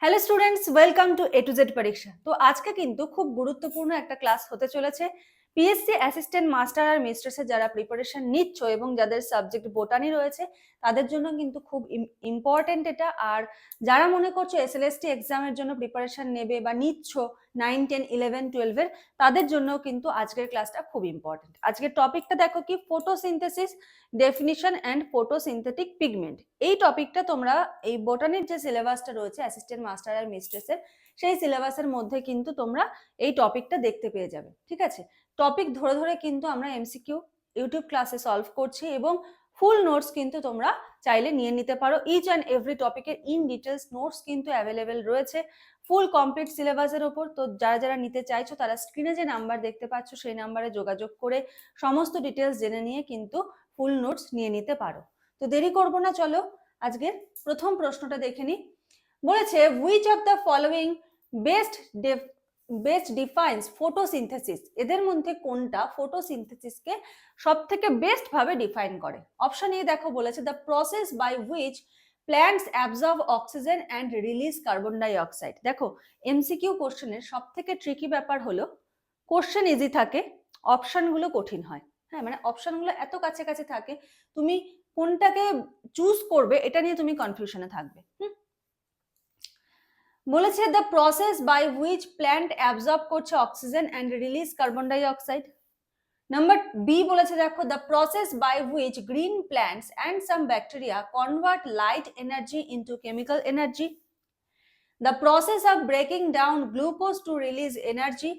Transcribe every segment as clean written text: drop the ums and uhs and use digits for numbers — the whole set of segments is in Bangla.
Hello students, welcome to A to Z পরীক্ষা। তো আজকে কিন্তু খুব গুরুত্বপূর্ণ একটা ক্লাস হতে চলেছে। পিএসসি অ্যাসিস্ট্যান্ট মাস্টার আর মিস্ট্রেসের যারা প্রিপারেশন নিচ্ছ এবং যাদের সাবজেক্ট বোটানি রয়েছে তাদের জন্য কিন্তু খুব ইম্পর্টেন্ট এটা। আর যারা মনে করছো এসএলএসটি এক্সামের জন্য প্রিপারেশন নেবে বা নিচ্ছ 9, 10, 11, 12-এর, তাদের জন্য কিন্তু আজকের ক্লাসটা খুব ইম্পর্টেন্ট। আজকের টপিকটা দেখো কি, photosynthesis, definition and photosynthetic pigment. এই টপিকটা তোমরা এই বোটানির যে সিলেবাসটা রয়েছে অ্যাসিস্ট্যান্ট মাস্টার আর মিস্ট্রেসের, সেই সিলেবাসের মধ্যে কিন্তু তোমরা এই টপিকটা দেখতে পেয়ে যাবে। ঠিক আছে, টপিক ধরে ধরে কিন্তু আমরা এমসিকিউ ইউটিউব ক্লাসে সলভ করছি এবং ফুল নোটস কিন্তু তোমরা চাইলে নিয়ে নিতে পারো। ইচ অ্যান্ড এভরি টপিকের ইন ডিটেলস নোটস কিন্তু অ্যাভেলেবেল রয়েছে ফুল কমপ্লিট সিলেবাসের ওপর। তো যারা যারা নিতে চাইছো তারা স্ক্রিনে যে নাম্বার দেখতে পাচ্ছ সেই নাম্বারে যোগাযোগ করে সমস্ত ডিটেলস জেনে নিয়ে কিন্তু ফুল নোটস নিয়ে নিতে পারো। তো দেরি করব না, চলো আজকের প্রথম প্রশ্নটা দেখে নি। বলেছে which of the following best defines photosynthesis. এদের মধ্যে কোনটা ফটোসিনথেসিসকে সব থেকে বেস্ট ভাবে ডিফাইন করে? অপশন এ দেখো, বলেছে the process by which plants absorb oxygen and release carbon die oxide. দেখো, এমসিকিউ কোশ্চেনের সব থেকে ট্রিকি ব্যাপার হলো কোশ্চেন ইজি থাকে, অপশনগুলো কঠিন হয়। হ্যাঁ, মানে অপশনগুলো এত কাছে কাছে থাকে, তুমি কোনটাকে চুজ করবে এটা নিয়ে তুমি কনফিউশনে থাকবে। বলেছে the process by which plant absorb করছে oxygen and release carbon die অক্সাইড। নাম্বার বি বলেছে দেখো the process by which green plants and some bacteria convert light energy into chemical energy. The process of breaking down glucose to release energy.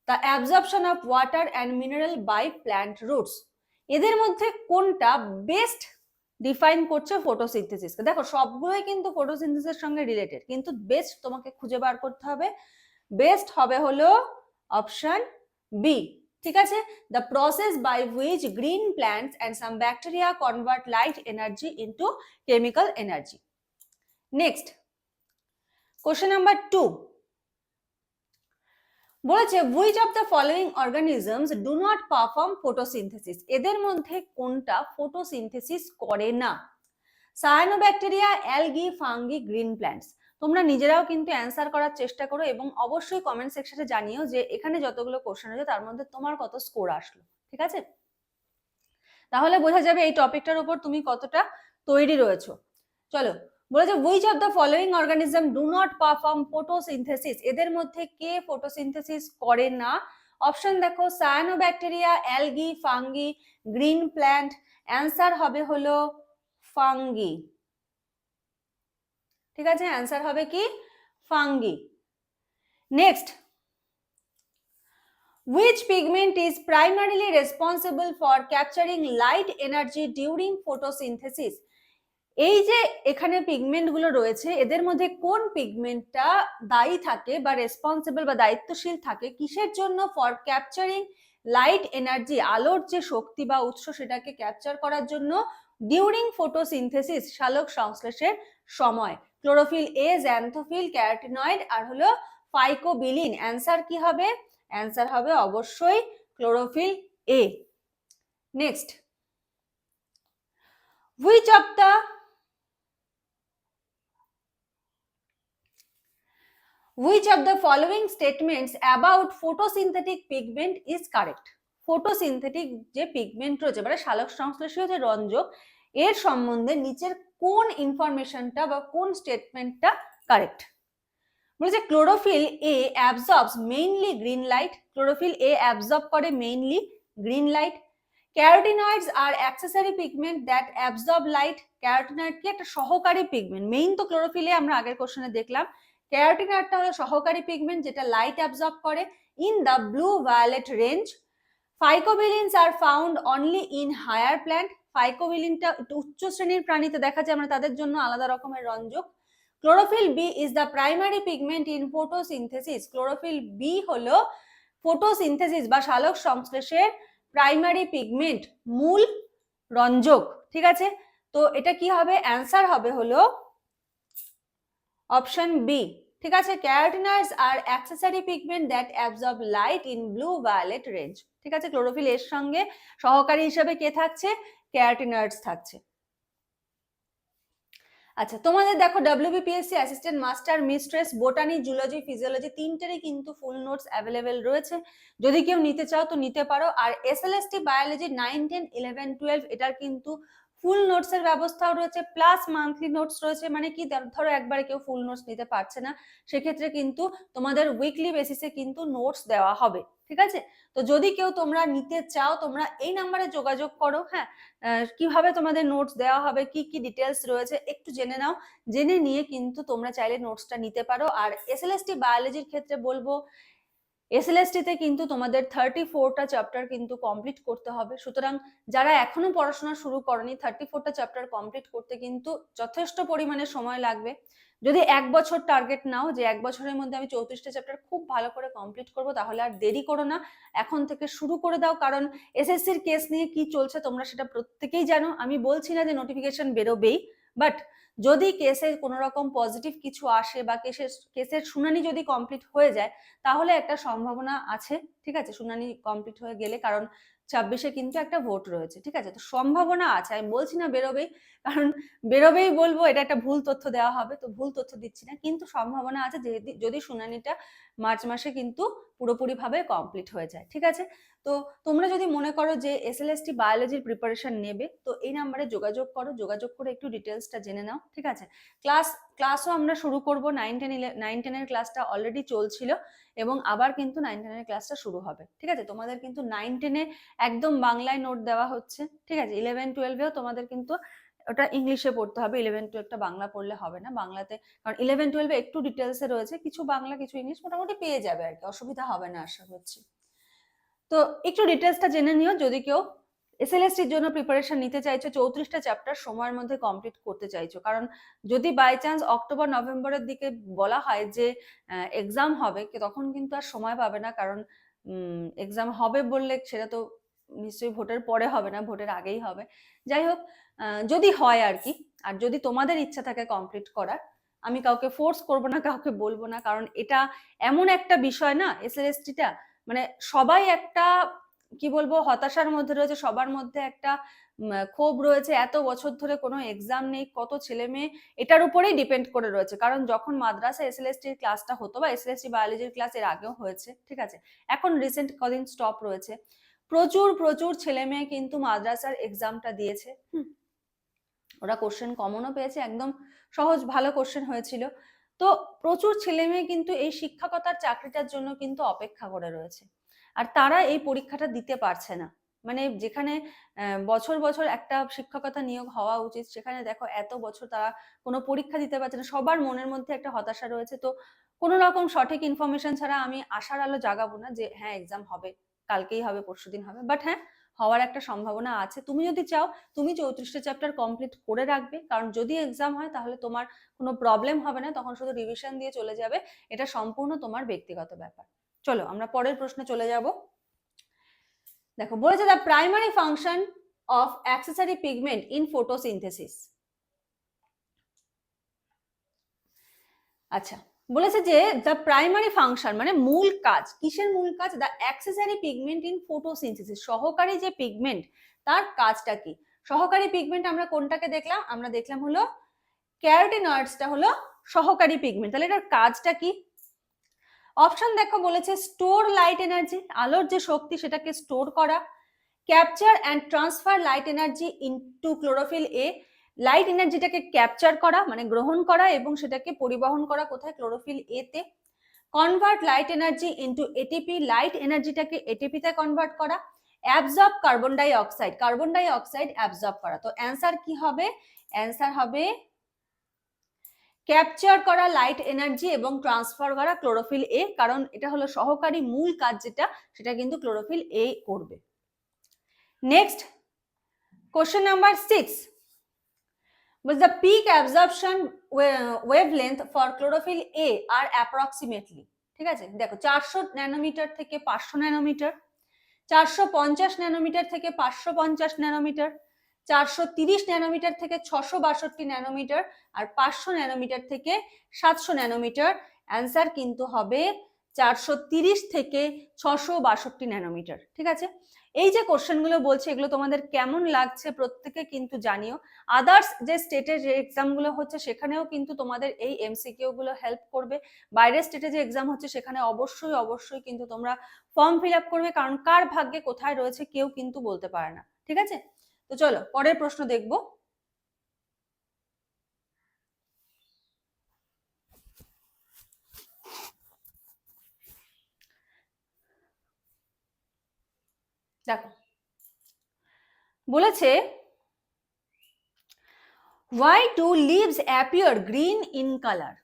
The absorption of water and mineral by plant roots. এদের মধ্যে কোনটা বেস্ট ডিফাইন করছে ফটোসিনথেসিসকে? দেখো, সবগুলোই কিন্তু ফটোসিনথেসিসের সঙ্গে রিলেটেড, কিন্তু বেস্ট তোমাকে খুঁজে বার করতে হবে। বেস্ট হবে হলো অপশন বি। ঠিক আছে, the process by which green plants and some bacteria convert light energy into chemical energy. Next question number 2 বলেছে which of the following organisms do not perform photosynthesis. এদের মধ্যে কোনটা ফটোসিনথেসিস করে না? Cyanobacteria, algae, fungi, green plants. তোমরা নিজেরাও কিন্তু অ্যান্সার করার চেষ্টা করো এবং অবশ্যই কমেন্ট সেকশনে জানিও যে এখানে যতগুলো কোশ্চেন আছে তার মধ্যে তোমার কত স্কোর আসলো। ঠিক আছে, তাহলে বোঝা যাবে এই টপিকটার উপর তুমি কতটা তৈরি রয়েছো। চলো, বলেছে which of the following organism do not perform photosynthesis. এদের মধ্যে কে ফটোসিনথেসিস করে না? অপশন দেখো, cyanobacteria, algae, fungi, green plant. Answer হবে হলো ফাঙ্গি। ঠিক আছে, অ্যান্সার হবে কি fungi. Next, which pigment is primarily responsible for capturing light energy during photosynthesis? এই যে এখানে পিগমেন্ট গুলো রয়েছে এদের মধ্যে কোন পিগমেন্টটা দায়ী থাকে বা রেসপন্সিবল বা দায়িত্বশীল থাকে কিসের জন্য? ফর ক্যাপচারিং লাইট এনার্জি, আলোর যে শক্তি বা উৎস সেটাকে ক্যাপচার করার জন্য ডিউরিং ফটোসিনথেসিস, সালোক সংশ্লেষের সময়। ক্লোরোফিল এ, জ্যান্থোফিল, ক্যারোটিনয়েড আর হলো ফাইকোবিলিন। অ্যান্সার কি হবে? অ্যান্সার হবে অবশ্যই chlorophyll A. Next, which of the following statements about photosynthetic pigment is correct? Photosynthetic যে পিগমেন্ট রয়েছে মানে সালোক সংশ্লেষীয় যে রঞ্জক, এর সম্বন্ধে নিচের কোন ইনফরমেশনটা বা কোন স্টেটমেন্টটা কারেক্ট? বলেছে chlorophyll A absorbs mainly green light. Chlorophyll A absorb করে mainly green light. Carotenoids are accessory pigment that absorb light. Carotenoid কি একটা সহকারী পিগমেন্ট, মেইন তো ক্লোরোফিলে আমরা আগের কোশ্চেনে দেখলাম। ক্যারোটিনয়েডটা হলো সহকারী পিগমেন্ট যেটা লাইট অ্যাবজর্ব করে in the blue violet range. Phycobilins are found only in higher plant. ফাইকোবিলিনটা উচ্চ শ্রেণীর প্রাণীতে দেখা যায়, মানে তাদের জন্য আলাদা রকমের রঞ্জক। Chlorophyll B is the primary pigment in photosynthesis. Chlorophyll B হলো ফটোসিনথেসিস বা সালোক সংশ্লেষের প্রাইমারি পিগমেন্ট, মূল রঞ্জক। ঠিক আছে, তো এটা কি হবে? অ্যান্সার হবে হলো অপশন বি। ঠিক আছে, carotenoids are accessory pigment that absorb light in blue violet range. ঠিক আছে, ক্লোরোফিল এর সঙ্গে সহকারী হিসেবে কে থাকছে? ক্যারোটিনয়েডস থাকছে। আচ্ছা, তোমাদের দেখো WBPSC assistant master mistress botany zoology physiology তিনটেরই কিন্তু ফুল নোটস অ্যাভেলেবেল রয়েছে, যদি কেউ নিতে চাও তো নিতে পারো। আর SLST বায়োলজি 9, 10, 11, 12 এটার কিন্তু ফুল নোটসের ব্যবস্থাও রয়েছে, প্লাস মান্থলি নোটস রয়েছে। মানে কি, ধরো একবারে কেউ ফুল নোটস নিতে পারছে না, সেক্ষেত্রে কিন্তু তোমাদের উইকলি বেসিসে কিন্তু নোটস দেওয়া হবে, ঠিক আছে? তো যদি কেউ তোমরা নিতে চাও, তোমরা এই নাম্বারে যোগাযোগ করো। হ্যাঁ, কিভাবে তোমাদের নোটস দেওয়া হবে, কি কি ডিটেলস রয়েছে একটু জেনে নাও, জেনে নিয়ে কিন্তু তোমরা চাইলে নোটসটা নিতে পারো। আর SLST বায়োলজির ক্ষেত্রে বলবো, SLST তে কিন্তু তোমাদের 34টা চ্যাপ্টার কিন্তু কমপ্লিট করতে হবে। সুতরাং যারা এখনো পড়াশোনা শুরু করনি, 34টা চ্যাপ্টার কমপ্লিট করতে কিন্তু যথেষ্ট পরিমাণে সময় লাগবে। যদি 1 বছর টার্গেট নাও যে 1 বছরের মধ্যে আমি 34টা চ্যাপ্টার খুব ভালো করে কমপ্লিট করব, তাহলে আর দেরি করো না, এখন থেকে শুরু করে দাও। কারণ SSCর কেস নিয়ে কি চলছে তোমরা সেটা প্রত্যেকেই জানো। আমি বলছি না যে নোটিফিকেশন বেরোবেই, বাট যদি কেসে কোনো রকম পজিটিভ কিছু আসে বা কেসের শুনানি যদি কমপ্লিট হয়ে যায়, তাহলে একটা সম্ভাবনা আছে, ঠিক আছে, শুনানি কমপ্লিট হয়ে গেলে। কারণ 26-এ কিন্তু একটা ভোট রয়েছে, ঠিক আছে? তো সম্ভাবনা আছে, আমি বলছি না বেরোবেই, কারণ বেরোবেই বলবো এটা একটা ভুল তথ্য দেওয়া হবে, তো ভুল তথ্য দিচ্ছি না, কিন্তু সম্ভাবনা আছে যদি শুনানিটা মার্চ মাসে কিন্তু পুরোপুরিভাবে কমপ্লিট হয়ে যায়, ঠিক আছে? তো তোমরা যদি মনে করো যে SLST বায়োলজির প্রিপারেশন নেবে, তো এই নাম্বারে যোগাযোগ করো, যোগাযোগ করে একটু ডিটেলসটা জেনে নাও, ঠিক আছে? ক্লাসও আমরা শুরু করব। 9, 10 এর ক্লাসটা অলরেডি চলছিল এবং আবার কিন্তু 9, 10 এর ক্লাসটা শুরু হবে, ঠিক আছে? তোমাদের কিন্তু 9, 10-এ একদম বাংলায় নোট দেওয়া হচ্ছে, ঠিক আছে? 11, 12-এও তোমাদের কিন্তু ওটা ইংলিশে পড়তে হবে, 11, 12টা বাংলা পড়লে হবে না, বাংলাতে, কারণ 11, 12-এ একটু ডিটেলসে রয়েছে, কিছু বাংলা কিছু ইংলিশ, মোটামুটি পেয়ে যাবে আর কি, অসুবিধা হবে না আশা করছি। তো একটু ডিটেলসটা জেনে নিও, যদি কেউ SLSTর জন্য প্রিপারেশন নিতে চাইছো, 34টা চ্যাপ্টার সময়ের মধ্যে কমপ্লিট করতে চাইছো। কারণ যদি বাই চান্স অক্টোবর নভেম্বরের দিকে বলা হয় যে এক্সাম হবে, তখন কিন্তু আর সময় পাবে না। কারণ এক্সাম হবে বললে সেটা তো নিশ্চয়ই ভোটের পরে হবে না, ভোটের আগেই হবে। যাই হোক, যদি হয় আর কি, আর যদি তোমাদের ইচ্ছা থাকে কমপ্লিট করার, আমি কাউকে ফোর্স করবো না, কাউকে বলবো না, কারণ এটা এমন একটা বিষয় না, SLSTটা, মানে সবাই একটা কি বলবো হতাশার মধ্যে রয়েছে, সবার মধ্যে একটা ক্ষোভ রয়েছে, এত বছর ধরে কোনো এক্সাম নেই, কত ছেলে মেয়ে এটার উপরেই ডিপেন্ড করে রয়েছে। কারণ যখন মাদ্রাসা SLSTর ক্লাসটা হতো বা SLST বায়োলজির ক্লাস এর আগেও হয়েছে, ঠিক আছে, এখন রিসেন্ট কদিন স্টপ রয়েছে, প্রচুর প্রচুর ছেলে মেয়ে কিন্তু মাদ্রাসার এক্সামটা দিয়েছে। ওরা কোশ্চেন কমনও পেয়েছে, একদম সহজ ভালো কোশ্চেন হয়েছিল। তো প্রচুর ছেলে মেয়ে কিন্তু এই শিক্ষকতার চাকরিটার জন্য কিন্তু অপেক্ষা করে রয়েছে, আর তারা এই পরীক্ষাটা দিতে পারছে না। মানে যেখানে বছর বছর একটা শিক্ষকতা নিয়োগ হওয়া উচিত, সেখানে দেখো এত বছর তারা কোনো পরীক্ষা দিতে পারছে না। সবার মনের মধ্যে একটা হতাশা রয়েছে। তো কোনো রকম সঠিক ইনফরমেশন ছাড়া আমি আশার আলো জাগাবো না যে হ্যাঁ এক্সাম হবে, কালকেই হবে, পরশুদিন হবে, বাট হ্যাঁ হওয়ার একটা সম্ভাবনা আছে। তুমি যদি চাও, তুমি 34টা চ্যাপ্টার কমপ্লিট করে রাখবে, কারণ যদি এক্সাম হয় তাহলে তোমার কোনো প্রবলেম হবে না, তখন শুধু রিভিশন দিয়ে চলে যাবে, এটা সম্পূর্ণ তোমার ব্যক্তিগত ব্যাপার। চলো আমরা পরের প্রশ্নে চলে যাব। দেখো বলেছে the primary function of accessory pigment in photosynthesis. আচ্ছা, বলেছে যে দ্য প্রাইমারি ফাংশন মানে মূল কাজ, কিসের মূল কাজ? The accessory pigment in photosynthesis, সহকারী যে পিগমেন্ট তার কাজটা কি? সহকারী পিগমেন্ট আমরা কোনটাকে দেখলাম? আমরা দেখলাম হলো ক্যারোটিনয়েডসটা হলো সহকারী পিগমেন্ট। তাহলে এটার কাজটা কি? অপশন দেখো, বলেছে স্টোর লাইট এনার্জি, আলোর যে শক্তি সেটাকে স্টোর করা, capture and transfer light energy into chlorophyll A, light এনার্জিটাকে ক্যাপচার করা মানে গ্রহণ করা এবং সেটাকে পরিবহন করা কোথায়? ক্লোরোফিল এ তে। Convert light energy into ATP, light এনার্জিটাকে ATP তে কনভার্ট করা। Absorb carbon die oxide, carbon die oxide absorb করা। তো অ্যান্সার কি হবে? অ্যান্সার হবে ক্যাপচার করা লাইট এনার্জি এবং ট্রান্সফার করা ক্লোরোফিল এ, কারণ এটা হলো সহকারী মূল কাজ যেটা, সেটা কিন্তু ক্লোরোফিল এ করবে। Next question number 6 was the peak absorption wavelength for chlorophyll A are approximately, ঠিক আছে? দেখো 400 ন্যানোমিটার থেকে 500 ন্যানোমিটার, 450 ন্যানোমিটার থেকে 550 ন্যানোমিটার, 430 ন্যানোমিটার থেকে 662 ন্যানোমিটার, আর 500 ন্যানোমিটার থেকে 700 ন্যানোমিটার। অ্যান্সার কিন্তু হবে 430 থেকে 662 ন্যানোমিটার। ঠিক আছে, এই যে কোশ্চেনগুলো বলছে এগুলো তোমাদের কেমন লাগছে প্রত্যেকে কিন্তু জানিও। আদার্স যে স্টেটের যে এক্সামগুলো হচ্ছে সেখানেও কিন্তু তোমাদের এই এমসিকিউ গুলো হেল্প করবে। বাইরের স্টেটে যে এক্সাম হচ্ছে সেখানে অবশ্যই অবশ্যই কিন্তু তোমরা ফর্ম ফিল আপ করবে, কারণ কার ভাগ্যে কোথায় রয়েছে কেউ কিন্তু বলতে পারে না। ঠিক আছে, তো চলো পরের প্রশ্ন দেখবো। দেখো বলেছে why do leaves appear green in color?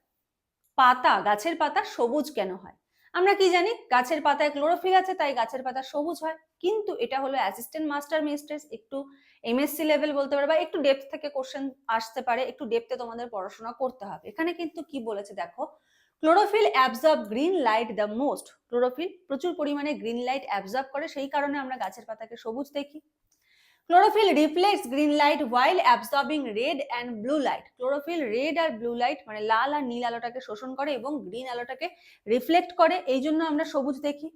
পাতা, গাছের পাতা সবুজ কেন হয়? আমরা কি জানি গাছের পাতায় ক্লোরোফিল আছে তাই গাছের পাতা সবুজ হয়, কিন্তু এটা হলো অ্যাসিস্ট্যান্ট মাস্টার মিস্ট্রেস, একটু এমএসসি লেভেল বলতে পারে বা একটু ডেপথ থেকে কোশ্চেন আসতে পারে, একটু ডেপথে তোমাদের পড়াশোনা করতে হবে। এখানে কিন্তু কি বলেছে দেখো, chlorophyll absorb green light the most. Chlorophyll প্রচুর পরিমাণে গ্রিন লাইট অ্যাবজর্ব করে, সেই কারণে আমরা গাছের পাতাকে সবুজ দেখি। Chlorophyll reflects green light while absorbing red and blue light। Chlorophyll red আর ব্লু লাইট মানে লাল আর নীল আলোটাকে শোষণ করে এবং গ্রিন আলোটাকে রিফ্লেক্ট করে, এই জন্য আমরা সবুজ দেখি।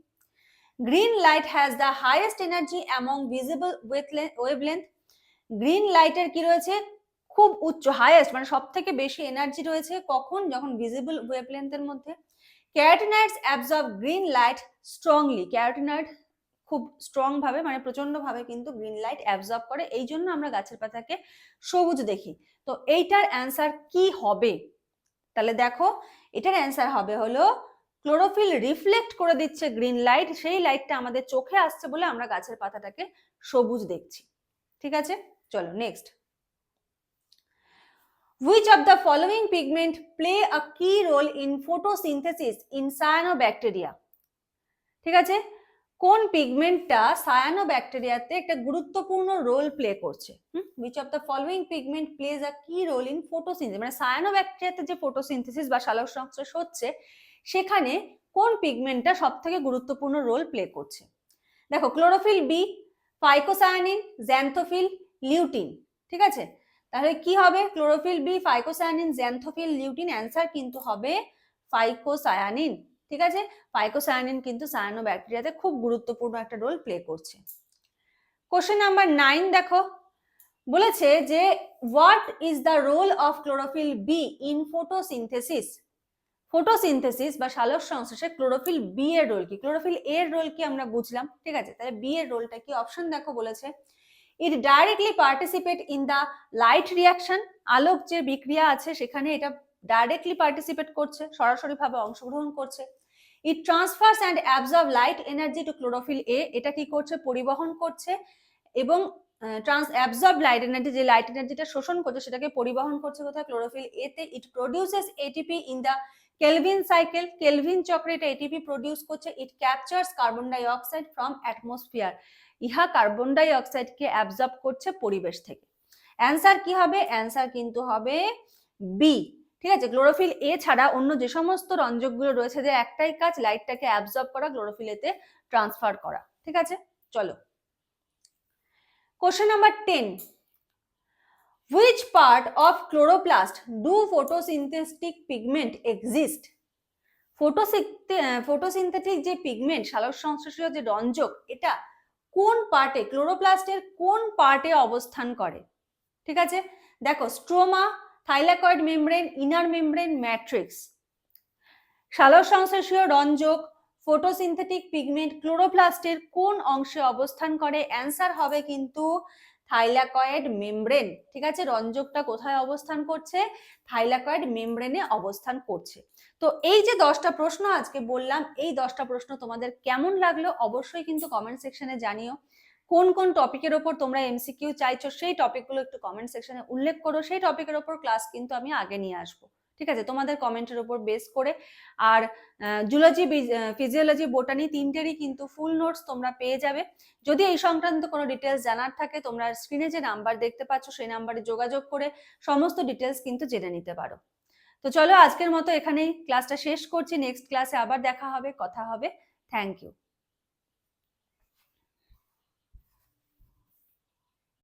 Green light has the highest energy among visible wavelength. Green লাইটের কি রয়েছে, খুব উচ্চ, হাইয়েস্ট মানে সব থেকে বেশি এনার্জি রয়েছে কখন, যখন ভিজিবল ওয়েভলেন্থের মধ্যে। Carotenoids absorb green light strongly. Carotenoid খুব স্ট্রং ভাবে মানে প্রচন্ড ভাবে কিন্তু গ্রিন লাইট অ্যাবজর্ব করে, এই জন্য আমরা গাছের পাতাকে সবুজ দেখি। তো এইটার অ্যান্সার কি হবে? তাহলে দেখো এটার অ্যান্সার হবে হলো ক্লোরোফিল রিফ্লেক্ট করে দিচ্ছে গ্রিন লাইট, সেই লাইটটা আমাদের চোখে আসছে বলে আমরা গাছের পাতাটাকে সবুজ দেখছি। ঠিক আছে, চলো next. Which of the following pigment play a key role in photosynthesis in cyanobacteria? ঠিক আছে, কোন পিগমেন্টটা সায়ানোব্যাকটেরিয়াতে একটা গুরুত্বপূর্ণ রোল প্লে করছে? which of the following pigment plays a key role in photosynthesis, মানে সায়ানোব্যাকটেরিয়াতে যে ফটোসিনথেসিস বা সালোকসংশ্লেষ হচ্ছে সেখানে কোন পিগমেন্টটা সবথেকে গুরুত্বপূর্ণ রোল প্লে করছে? দেখো chlorophyll B, phycocyanin, xanthophyll, lutein. ঠিক আছে, তাহলে কি হবে? Chlorophyll B, phycocyanin, xanthophyll, lutein. Answer কিন্তু হবে ফাইকোসায়ানিন। ঠিক আছে, ফাইকোসায়ানিন কিন্তু সায়ানোব্যাকটেরিয়াতে খুব গুরুত্বপূর্ণ একটা রোল প্লে করছে। কোশ্চেন নাম্বার 9 দেখো, বলেছে যে what is the role of chlorophyll B in photosynthesis? Photosynthesis বা সালোক সংশ্লেষে ক্লোরোফিল বি এর রোল কি? ক্লোরোফিল এ এর রোল কি আমরা বুঝলাম। ঠিক আছে, তাহলে বি এর রোলটা কি? অপশন দেখো বলেছে it directly participate in the light reaction. আলোক যে বিক্রিয়া আছে সেখানে এটা ডাইরেক্টলি পার্টিসিপেট করছে, সরাসরি ভাবে অংশগ্রহণ করছে। It transfers and absorb light energy to chlorophyll A. এটা কি করছে? পরিবহন করছে এবং অ্যাবজর্ব লাইট এনার্জি, যে লাইট এনার্জিটা শোষণ করছে সেটাকে পরিবহন করছে কোথায়? ক্লোরোফিল এ তে। ইট produces ATP in the kelvin cycle. Kelvin চক্রে এটা এটিপি প্রডিউস করছে। ইট captures carbon die oxide from atmosphere. ইহা কার্বন ডাই অক্সাইডকে অ্যাবজর্ব করছে পরিবেশ থেকে। অ্যান্সার কি হবে? অ্যান্সার কিন্তু হবে বি। ঠিক আছে, ক্লোরোফিল এ ছাড়া অন্য যে সমস্ত রঞ্জকগুলো রয়েছে যে একটাই কাজ, লাইটটাকে অ্যাবজর্ব করা, ক্লোরোফিল এতে ট্রান্সফার করা। ঠিক আছে, চলো question number 10। Which part of chloroplast do photosynthetic pigment exist? Photosynthetic যে পিগমেন্ট, সালোক সংশ্লেষীয় যে রঞ্জক, এটা কোন পার্টে, ক্লোরোপ্লাস্টের কোন পার্টে অবস্থান করে? ঠিক আছে, দেখো stroma, thylakoid membrane, inner membrane, matrix. সালোক সংশ্লেষীয় রঞ্জক ফটোসিনথেটিক পিগমেন্ট ক্লোরোপ্লাস্টের কোন অংশে অবস্থান করে? অ্যান্সার হবে কিন্তু থাইলাকয়েড মেমব্রেন। ঠিক আছে, রঞ্জকটা কোথায় অবস্থান করছে? থাইলাকয়েড মেমব্রেনে অবস্থান করছে। তো এই যে 10টা প্রশ্ন আজকে বললাম, এই 10টা প্রশ্ন তোমাদের কেমন লাগলো অবশ্যই কিন্তু কমেন্ট সেকশনে জানিও। কোন কোন টপিকের ওপর তোমরা এমসিকিউ চাইছো সেই টপিকগুলো একটু কমেন্ট সেকশনে উল্লেখ করো, সেই টপিকের ওপর ক্লাস কিন্তু আমি আগে নিয়ে আসবো। ঠিক আছে, তোমাদের কমেন্টের উপর বেস করে। আর জুলজি, ফিজিওলজি, বোটানি তিনটেরই কিন্তু ফুল নোটস তোমরা পেয়ে যাবে। যদি এই সংক্রান্ত কোনো ডিটেলস জানার থাকে তোমরা স্ক্রিনে যে নাম্বার দেখতে পাচ্ছ সেই নাম্বারে যোগাযোগ করে সমস্ত ডিটেলস কিন্তু জেনে নিতে পারো। তো চলো আজকের মতো এখানেই ক্লাসটা শেষ করছি। নেক্সট ক্লাসে আবার দেখা হবে, কথা হবে। Thank you.